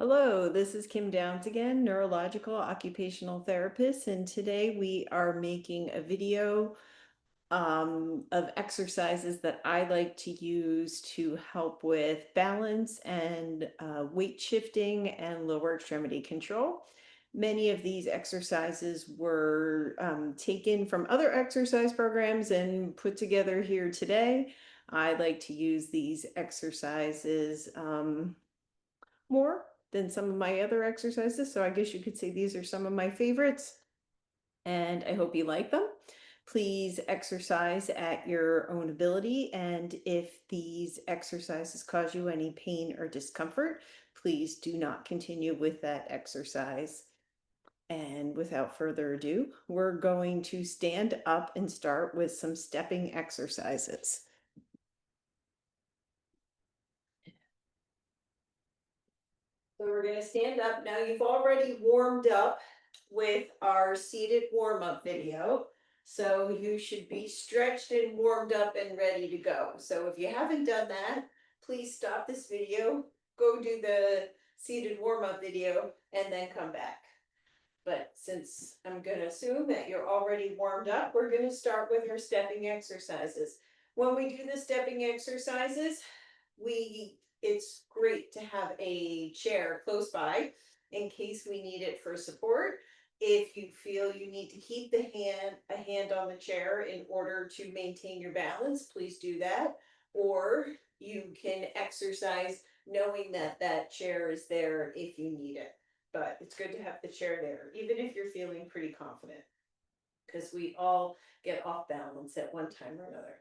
Hello, this is Kim Downs again, neurological occupational therapist, and today we are making a video of exercises that I like to use to help with balance and weight shifting and lower extremity control. Many of these exercises were taken from other exercise programs and put together here today. I like to use these exercises more than some of my other exercises. So I guess you could say these are some of my favorites, and I hope you like them. Please exercise at your own ability. And if these exercises cause you any pain or discomfort, please do not continue with that exercise. And without further ado, we're going to stand up and start with some stepping exercises. So we're going to stand up. Now you've already warmed up with our seated warm-up video. So you should be stretched and warmed up and ready to go. So if you haven't done that, please stop this video, go do the seated warm-up video, and then come back. But since I'm going to assume that you're already warmed up, we're going to start with our stepping exercises. When we do the stepping exercises, it's great to have a chair close by in case we need it for support. If you feel you need to keep a hand on the chair in order to maintain your balance, please do that. Or you can exercise knowing that that chair is there if you need it. But it's good to have the chair there, even if you're feeling pretty confident, because we all get off balance at one time or another.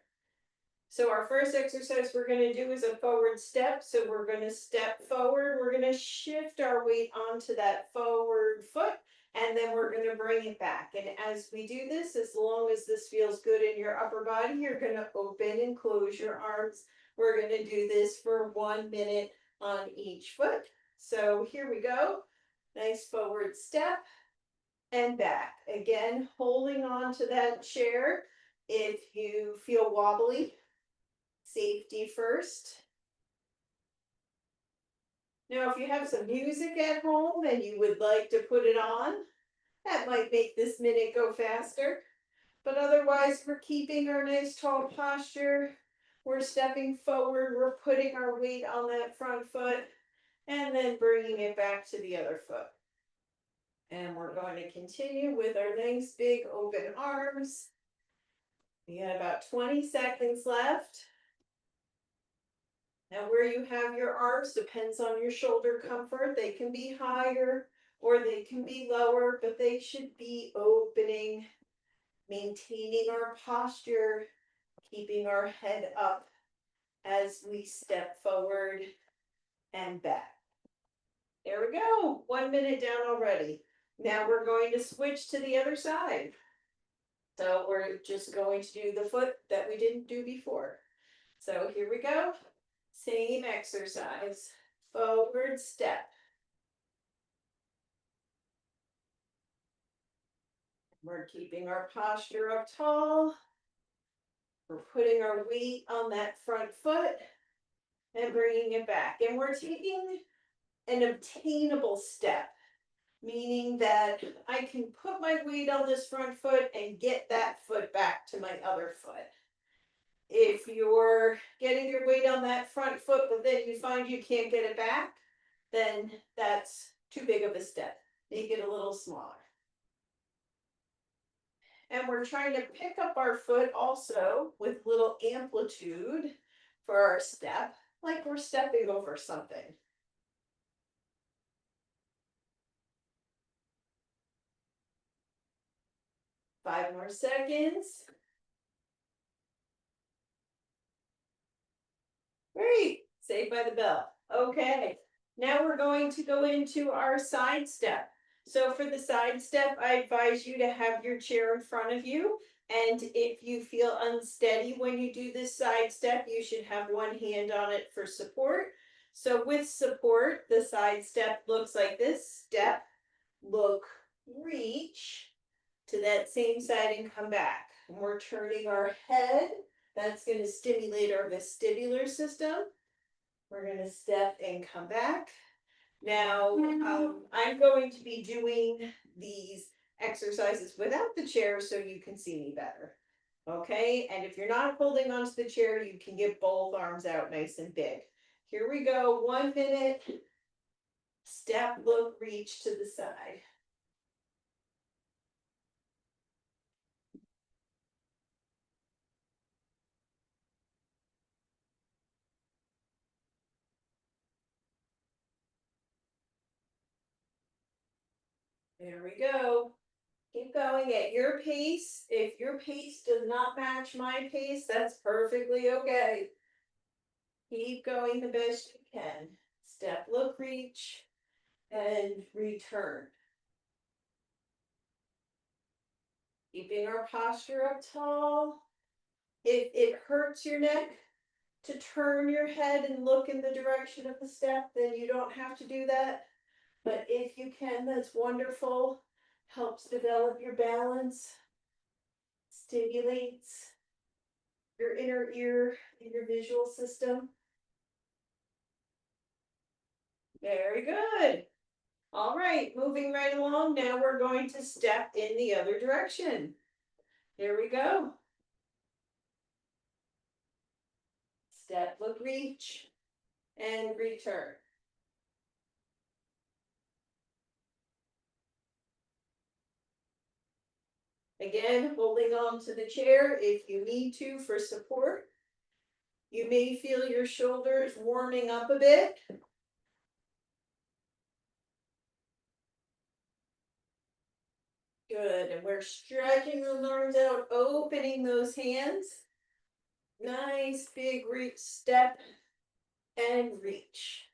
So our first exercise we're going to do is a forward step. So we're going to step forward. We're going to shift our weight onto that forward foot, and then we're going to bring it back. And as we do this, as long as this feels good in your upper body, you're going to open and close your arms. We're going to do this for 1 minute on each foot. So here we go. Nice forward step and back. Again, holding on to that chair. If you feel wobbly, safety first. Now, if you have some music at home and you would like to put it on, that might make this minute go faster. But otherwise, we're keeping our nice tall posture. We're stepping forward. We're putting our weight on that front foot and then bringing it back to the other foot. And we're going to continue with our nice big open arms. We got about 20 seconds left. Now, where you have your arms depends on your shoulder comfort. They can be higher or they can be lower, but they should be opening, maintaining our posture, keeping our head up as we step forward and back. There we go. 1 minute down already. Now we're going to switch to the other side. So we're just going to do the foot that we didn't do before. So here we go. Same exercise. Forward step. We're keeping our posture up tall. We're putting our weight on that front foot and bringing it back. And we're taking an obtainable step, meaning that I can put my weight on this front foot and get that foot back to my other foot. If you're getting your weight on that front foot, but then you find you can't get it back, then that's too big of a step. Make it a little smaller. And we're trying to pick up our foot also with little amplitude for our step, like we're stepping over something. 5 more seconds. Great, saved by the bell. Okay, now we're going to go into our side step. So for the side step, I advise you to have your chair in front of you. And if you feel unsteady when you do this side step, you should have one hand on it for support. So with support, the side step looks like this. Step, look, reach to that same side and come back. And we're turning our head. That's going to stimulate our vestibular system. We're going to step and come back. Now, I'm going to be doing these exercises without the chair so you can see me better. Okay, and if you're not holding onto the chair, you can get both arms out nice and big. Here we go, 1 minute. Step, look, reach to the side. There we go. Keep going at your pace. If your pace does not match my pace, that's perfectly okay. Keep going the best you can. Step, look, reach, and return. Keeping our posture up tall. If it hurts your neck to turn your head and look in the direction of the step, then you don't have to do that. But if you can, that's wonderful. Helps develop your balance, stimulates your inner ear and your visual system. Very good. All right, moving right along. Now we're going to step in the other direction. Here we go. Step, look, reach, and return. Again, holding on to the chair if you need to for support. You may feel your shoulders warming up a bit. Good, and we're stretching those arms out, opening those hands. Nice big reach, step, and reach.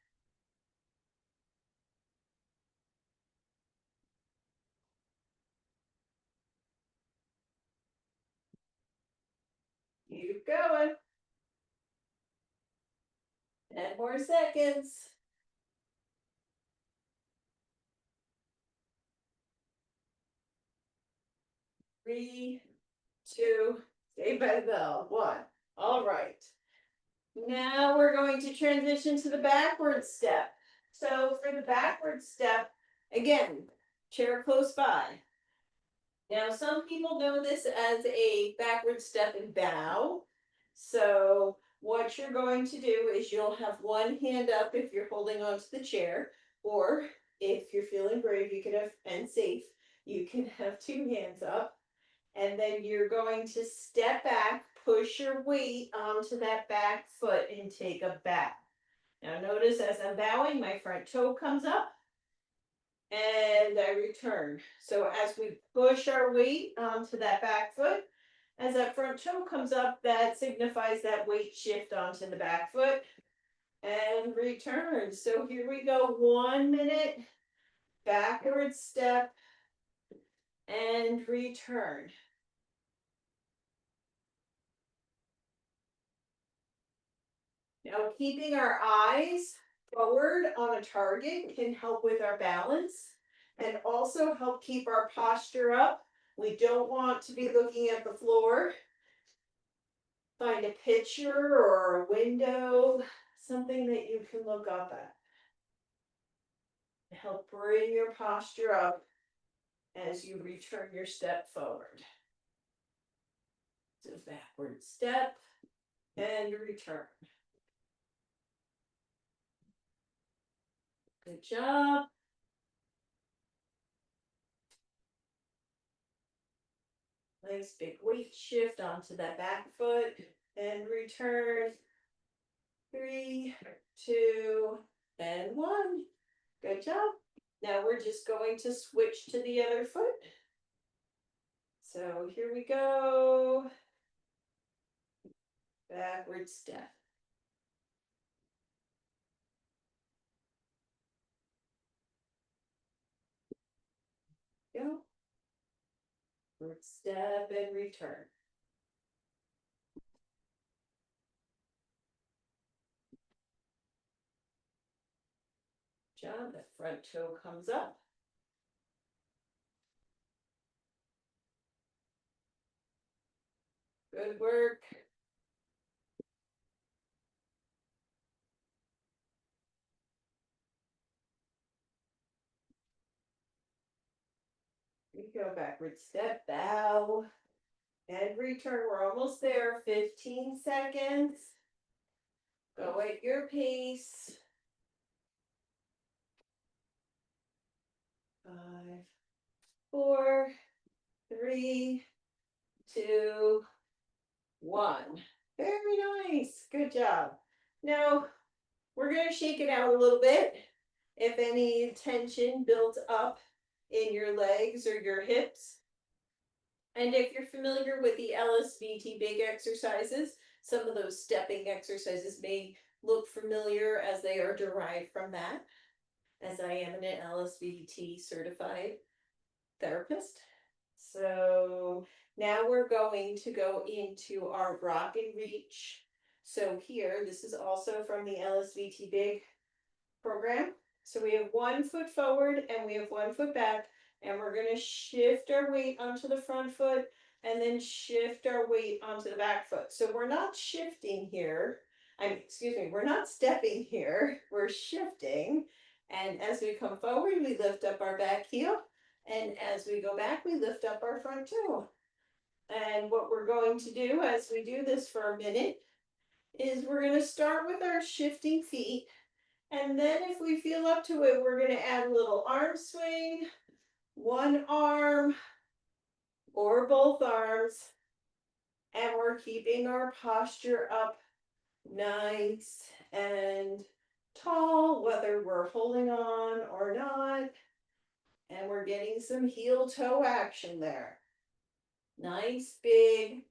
Keep going. 10 more seconds. 3, 2, stay by the bell. 1. All right. Now we're going to transition to the backward step. So for the backward step, again, chair close by. Now, some people know this as a backward step and bow. So what you're going to do is you'll have one hand up if you're holding onto the chair, or if you're feeling brave, you can have, and safe, you can have two hands up. And then you're going to step back, push your weight onto that back foot and take a bow. Now notice as I'm bowing, my front toe comes up and I return. So as we push our weight onto that back foot, as that front toe comes up, that signifies that weight shift onto the back foot and return. So here we go, 1 minute, backward step and return. Now keeping our eyes forward on a target can help with our balance and also help keep our posture up. We don't want to be looking at the floor. Find a picture or a window, something that you can look up at. Help bring your posture up as you return your step forward. So backward step and return. Good job. Nice big weight shift onto that back foot and return. 3, 2, and 1. Good job. Now we're just going to switch to the other foot. So here we go. Backward step. Go. Forward step and return. Job. The front toe comes up. Good work. go, backward step, bow, and return. We're almost there, 15 seconds. Go at your pace. 5, 4, 3, 2, 1. Very nice. Good job. Now, we're going to shake it out a little bit. If any tension builds up in your legs or your hips. And if you're familiar with the LSVT big exercises, some of those stepping exercises may look familiar as they are derived from that, as I am an LSVT certified therapist. So now we're going to go into our rock and reach. So here, this is also from the LSVT big program. So we have 1 foot forward and we have 1 foot back, and we're going to shift our weight onto the front foot and then shift our weight onto the back foot. So we're not shifting here. We're not stepping here. We're shifting. And as we come forward, we lift up our back heel. And as we go back, we lift up our front toe. And what we're going to do as we do this for a minute is we're going to start with our shifting feet. And then if we feel up to it, we're going to add a little arm swing, one arm or both arms. And we're keeping our posture up nice and tall, whether we're holding on or not. And we're getting some heel toe action there. Nice, big,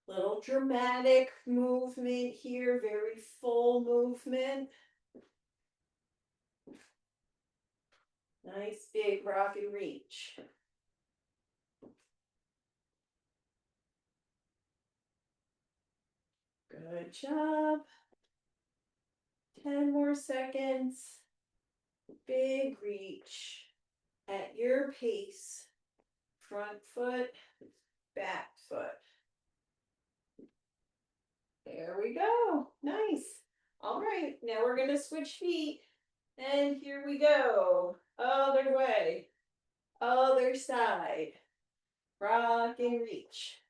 little dramatic movement here, very full movement. Nice, big rock and reach. Good job. 10 more seconds. Big reach at your pace. Front foot, back foot. There we go. Nice. All right, now we're going to switch feet. And here we go. Other way. Other side. Rock and reach.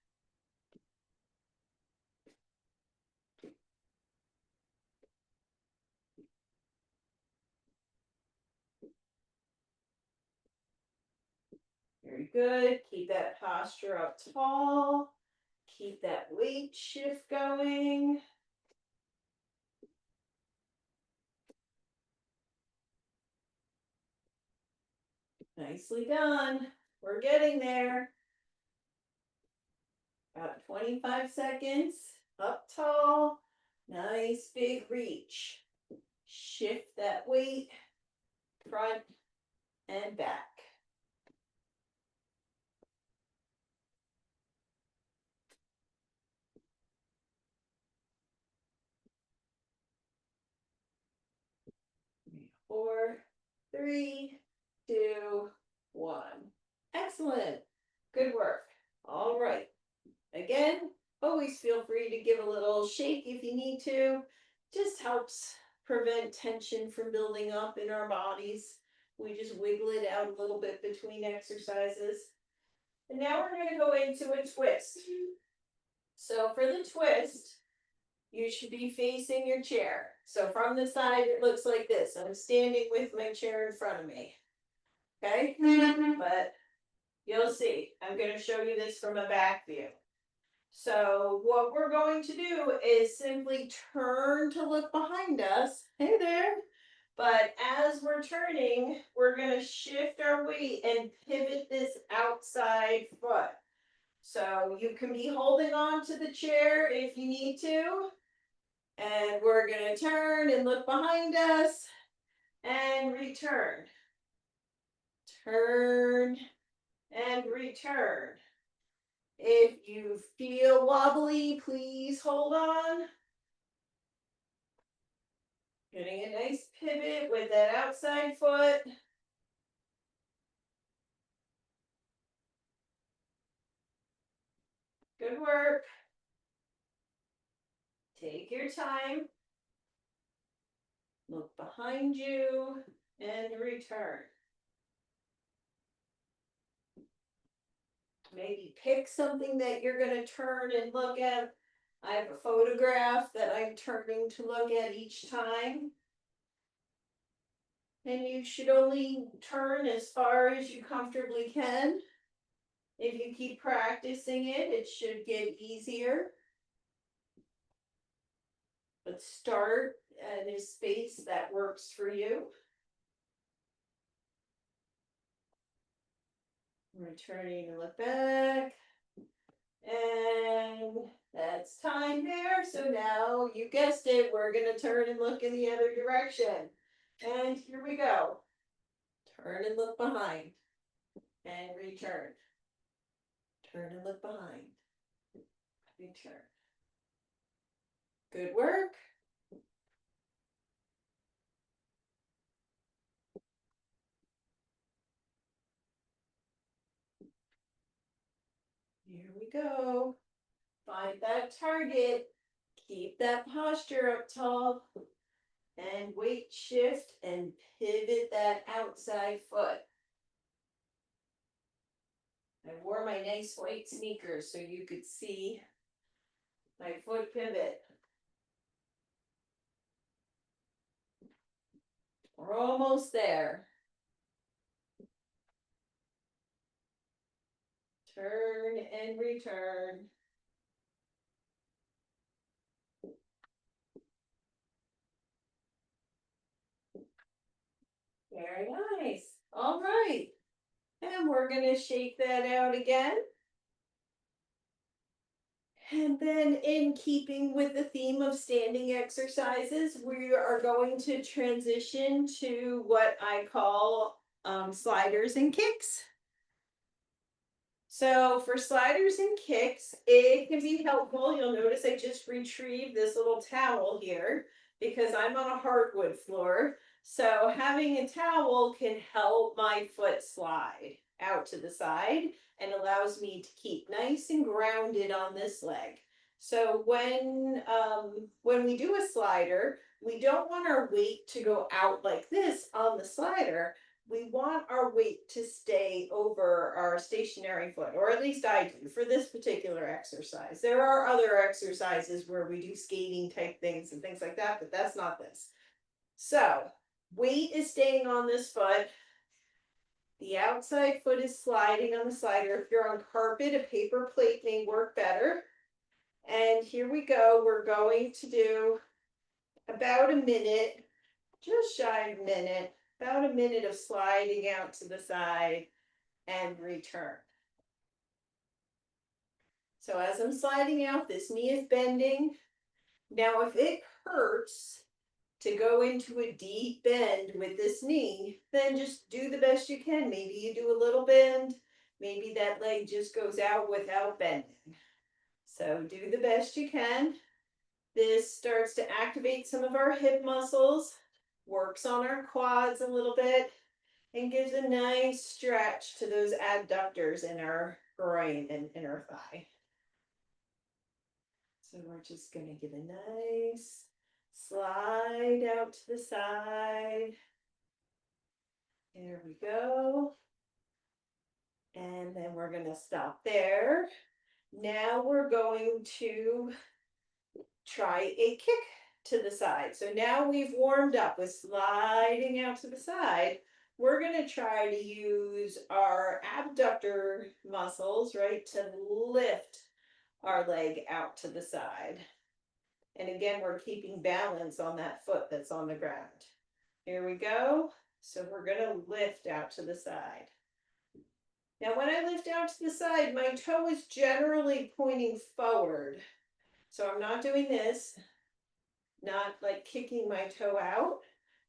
Very good. Keep that posture up tall. Keep that weight shift going. Nicely done. We're getting there. About 25 seconds. Up tall. Nice big reach. Shift that weight. Front and back. Four, three, two, one. Excellent. Good work. All right. Again, always feel free to give a little shake if you need to. Just helps prevent tension from building up in our bodies. We just wiggle it out a little bit between exercises. And now we're going to go into a twist. So for the twist, you should be facing your chair. So from the side, it looks like this. I'm standing with my chair in front of me. Okay? But you'll see. I'm going to show you this from a back view. So what we're going to do is simply turn to look behind us. Hey there. But as we're turning, we're going to shift our weight and pivot this outside foot. So you can be holding on to the chair if you need to. And we're going to turn and look behind us and return. Turn and return. If you feel wobbly, please hold on. Getting a nice pivot with that outside foot. Good work. Take your time. Look behind you and return. Maybe pick something that you're gonna turn and look at. I have a photograph that I'm turning to look at each time. And you should only turn as far as you comfortably can. If you keep practicing it, it should get easier. But start at a space that works for you. Returning to look back. And that's time there. So now you guessed it, we're gonna turn and look in the other direction. And here we go. Turn and look behind. And return. Turn and look behind. Return. Good work. Here we go. Find that target. Keep that posture up tall. And weight shift and pivot that outside foot. I wore my nice white sneakers so you could see my foot pivot. We're almost there. Turn and return. Very nice. All right. And we're going to shake that out again. And then in keeping with the theme of standing exercises, we are going to transition to what I call sliders and kicks. So for sliders and kicks, it can be helpful. You'll notice I just retrieved this little towel here because I'm on a hardwood floor. So having a towel can help my foot slide out to the side and allows me to keep nice and grounded on this leg. So when we do a slider, we don't want our weight to go out like this on the slider. We want our weight to stay over our stationary foot, or at least I do for this particular exercise. There are other exercises where we do skating type things and things like that, but that's not this. So weight is staying on this foot. The outside foot is sliding on the slider. If you're on carpet, a paper plate may work better. And here we go. We're going to do about a minute, just shy of a minute, about a minute of sliding out to the side and return. So as I'm sliding out, this knee is bending. Now, if it hurts to go into a deep bend with this knee, then just do the best you can. Maybe you do a little bend. Maybe that leg just goes out without bending. So do the best you can. This starts to activate some of our hip muscles, works on our quads a little bit, and gives a nice stretch to those adductors in our groin and inner thigh. So we're just going to give a nice slide out to the side. There we go. And then we're going to stop there. Now we're going to try a kick to the side. So now we've warmed up with sliding out to the side. We're going to try to use our abductor muscles, right, to lift our leg out to the side. And again, we're keeping balance on that foot that's on the ground. Here we go. So we're going to lift out to the side. Now, when I lift out to the side, my toe is generally pointing forward. So I'm not doing this, not like kicking my toe out.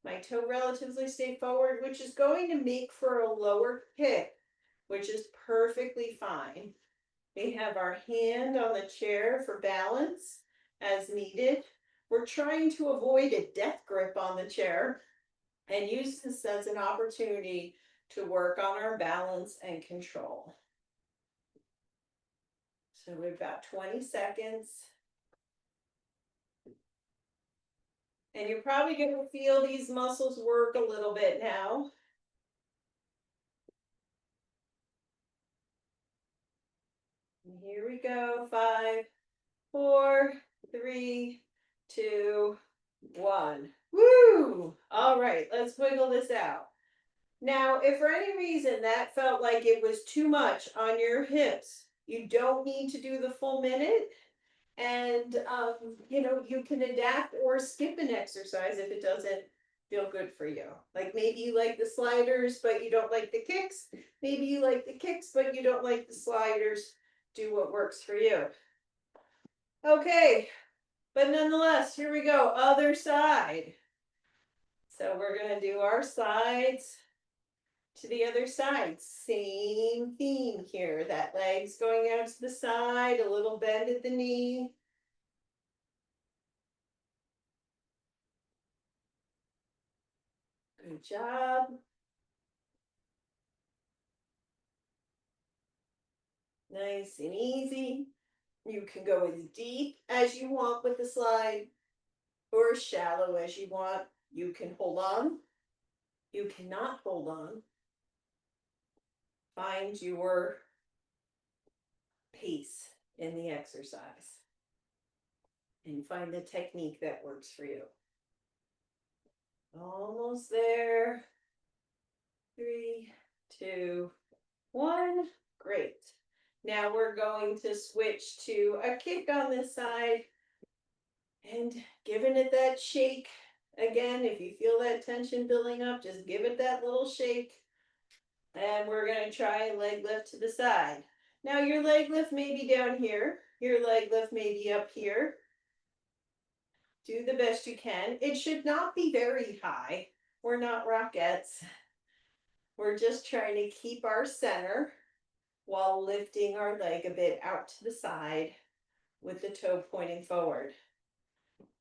My toe relatively stay forward, which is going to make for a lower kick, which is perfectly fine. We have our hand on the chair for balance as needed. We're trying to avoid a death grip on the chair and use this as an opportunity to work on our balance and control. So we've got 20 seconds. And you're probably going to feel these muscles work a little bit now. Here we go. 5, 4, 3, 2, 1. Woo! All right, let's wiggle this out. Now, if for any reason that felt like it was too much on your hips, you don't need to do the full minute. And, you can adapt or skip an exercise if it doesn't feel good for you. Like maybe you like the sliders, but you don't like the kicks. Maybe you like the kicks, but you don't like the sliders. Do what works for you. Okay, but nonetheless, here we go. Other side. So we're going to do our sides to the other side. Same theme here. That leg's going out to the side, a little bend at the knee. Good job. Nice and easy. You can go as deep as you want with the slide or as shallow as you want. You can hold on. You cannot hold on. Find your pace in the exercise and find the technique that works for you. Almost there. 3, 2, 1. Great. Now we're going to switch to a kick on this side and giving it that shake. Again, if you feel that tension building up, just give it that little shake. And we're going to try leg lift to the side. Now your leg lift may be down here. Your leg lift may be up here. Do the best you can. It should not be very high. We're not Rockettes. We're just trying to keep our center while lifting our leg a bit out to the side with the toe pointing forward.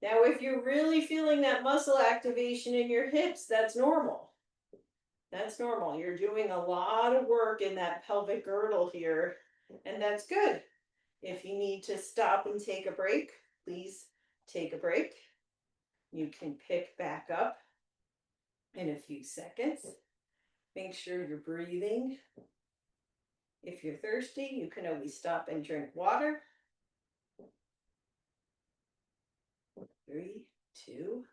Now, if you're really feeling that muscle activation in your hips, that's normal. That's normal. You're doing a lot of work in that pelvic girdle here, and that's good. If you need to stop and take a break, please take a break. You can pick back up in a few seconds. Make sure you're breathing. If you're thirsty, you can always stop and drink water. 3, 2,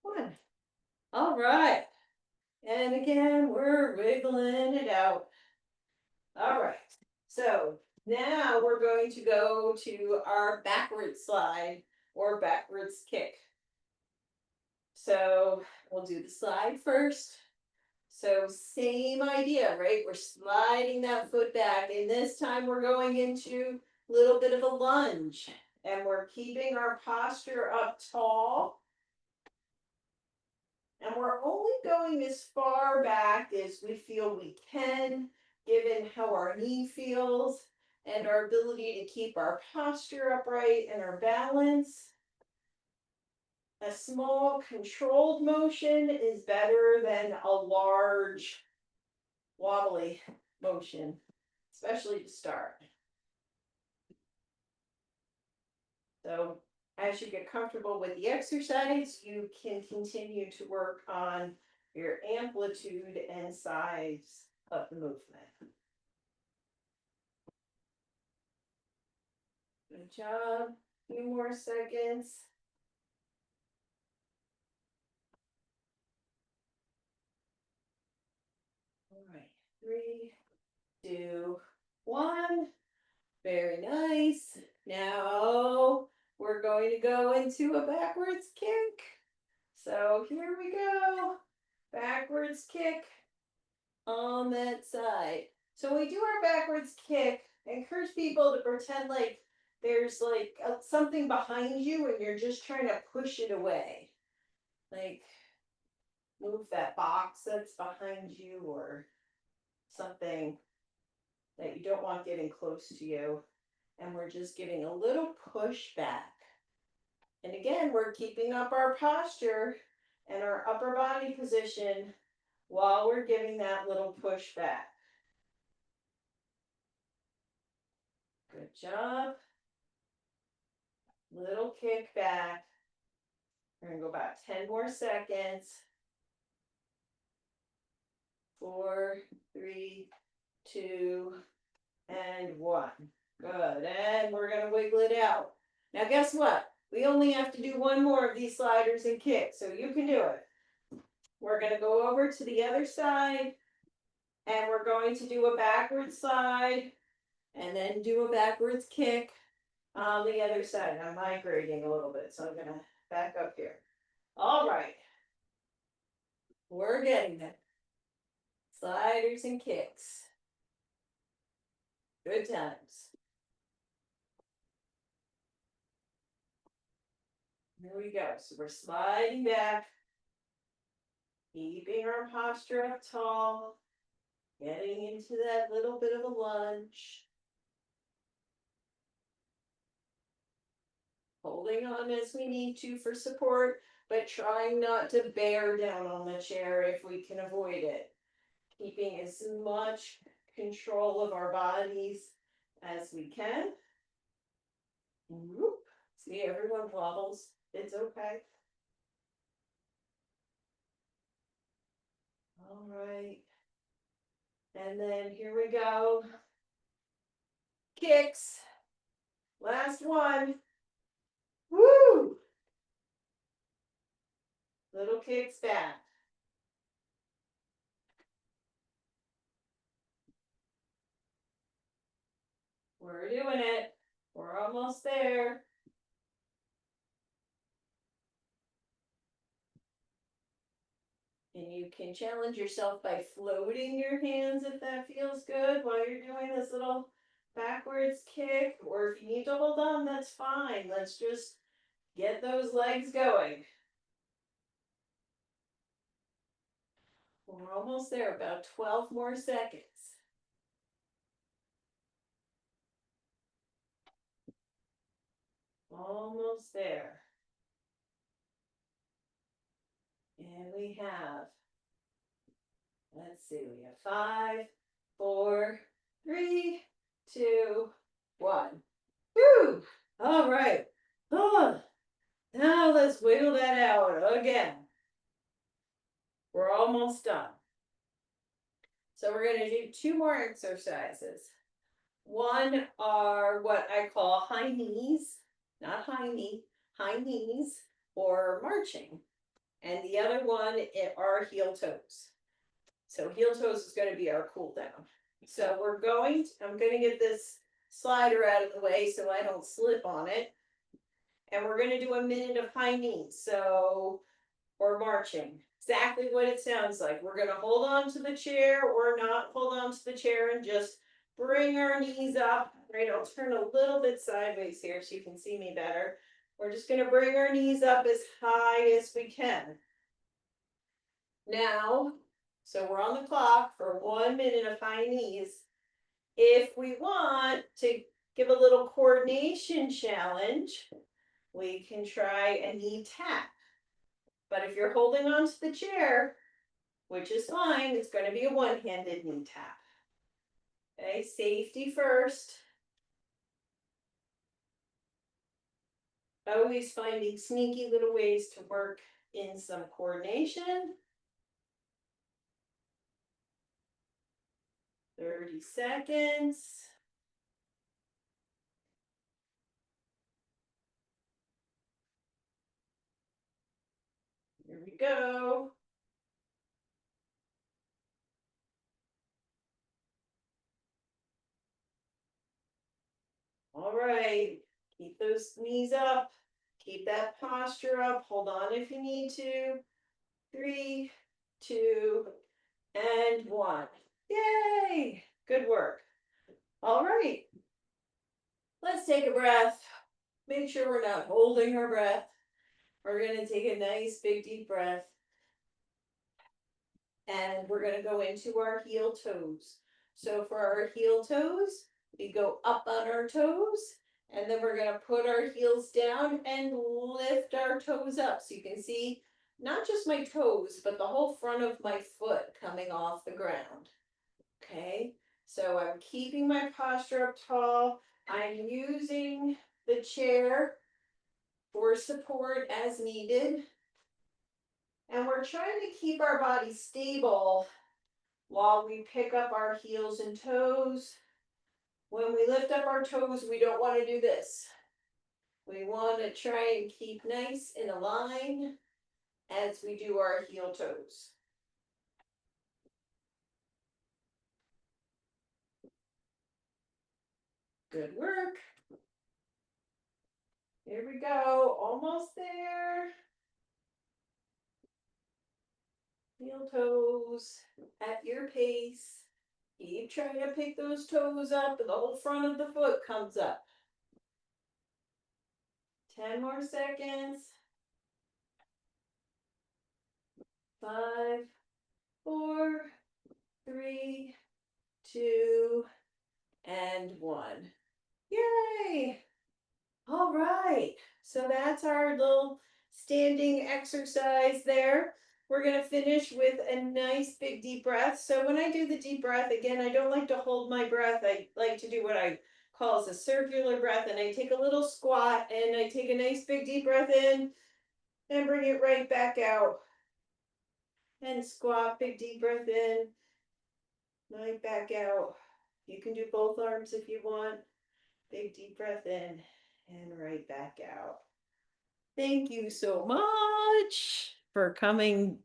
1. All right. And again, we're wiggling it out. All right. So now we're going to go to our backwards slide or backwards kick. So we'll do the slide first. So same idea, right? We're sliding that foot back, and this time we're going into a little bit of a lunge, and we're keeping our posture up tall. And we're only going as far back as we feel we can, given how our knee feels and our ability to keep our posture upright and our balance. A small controlled motion is better than a large wobbly motion, especially to start. So as you get comfortable with the exercise, you can continue to work on your amplitude and size of the movement. Good job. A few more seconds. All right, 3, 2, 1. Very nice. Now we're going to go into a backwards kick. So here we go. Backwards kick on that side. So when we do our backwards kick, I encourage people to pretend like there's like something behind you and you're just trying to push it away. Like move that box that's behind you or something that you don't want getting close to you. And we're just giving a little push back. And again, we're keeping up our posture and our upper body position while we're giving that little push back. Good job. Little kick back. We're going to go about 10 more seconds. 4, 3, 2, and 1. Good, and we're gonna wiggle it out. Now guess what? We only have to do one more of these sliders and kicks, so you can do it. We're gonna go over to the other side, and we're going to do a backward slide, and then do a backwards kick on the other side. I'm migrating a little bit, so I'm gonna back up here. All right. We're getting there. Sliders and kicks. Good times. Here we go. So we're sliding back, keeping our posture up tall, getting into that little bit of a lunge. Holding on as we need to for support, but trying not to bear down on the chair if we can avoid it. Keeping as much control of our bodies as we can. Whoop. See, everyone wobbles. It's okay. All right. And then here we go. Kicks. Last one. Woo! Little kicks back. We're doing it. We're almost there. And you can challenge yourself by floating your hands if that feels good while you're doing this little backwards kick. Or if you need to hold on, that's fine. Let's just get those legs going. We're almost there, about 12 more seconds. Almost there. And we have, let's see, we have 5, 4, 3, 2, 1. Woo! All right. Oh, now let's wiggle that out again. We're almost done. So we're going to do 2 more exercises. One are what I call high knees, not high knee, high knees or marching. And the other one are heel toes. So heel toes is going to be our cool down. So I'm going to get this slider out of the way so I don't slip on it. And we're going to do a minute of high knees. So, or marching. Exactly what it sounds like. We're going to hold on to the chair or not hold on to the chair and just bring our knees up. Right, I'll turn a little bit sideways here so you can see me better. We're just going to bring our knees up as high as we can. Now, so we're on the clock for 1 minute of high knees. If we want to give a little coordination challenge, we can try a knee tap. But if you're holding on to the chair, which is fine, it's going to be a one-handed knee tap. Okay, safety first. Always finding sneaky little ways to work in some coordination. 30 seconds. Here we go. All right, keep those knees up, keep that posture up, hold on if you need to. 3, 2, and 1. Yay, good work. All right, let's take a breath. Make sure we're not holding our breath. We're gonna take a nice big deep breath. And we're gonna go into our heel toes. So for our heel toes, we go up on our toes, and then we're gonna put our heels down and lift our toes up. So you can see not just my toes, but the whole front of my foot coming off the ground. Okay, so I'm keeping my posture up tall. I'm using the chair for support as needed. And we're trying to keep our body stable while we pick up our heels and toes. When we lift up our toes, we don't want to do this. We want to try and keep nice in a line as we do our heel toes. Good work. Here we go, almost there. Heel toes at your pace. Keep trying to pick those toes up and the whole front of the foot comes up. 10 more seconds. 5, 4, 3, 2, and 1. Yay! All right, so that's our little standing exercise there. We're gonna finish with a nice big deep breath. So when I do the deep breath, again, I don't like to hold my breath. I like to do what I call a circular breath, and I take a little squat and I take a nice big deep breath in and bring it right back out. And squat, big deep breath in, right back out. You can do both arms if you want. Big deep breath in and right back out. Thank you so much for coming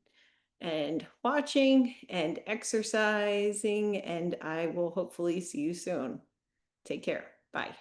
and watching and exercising, and I will hopefully see you soon. Take care. Bye.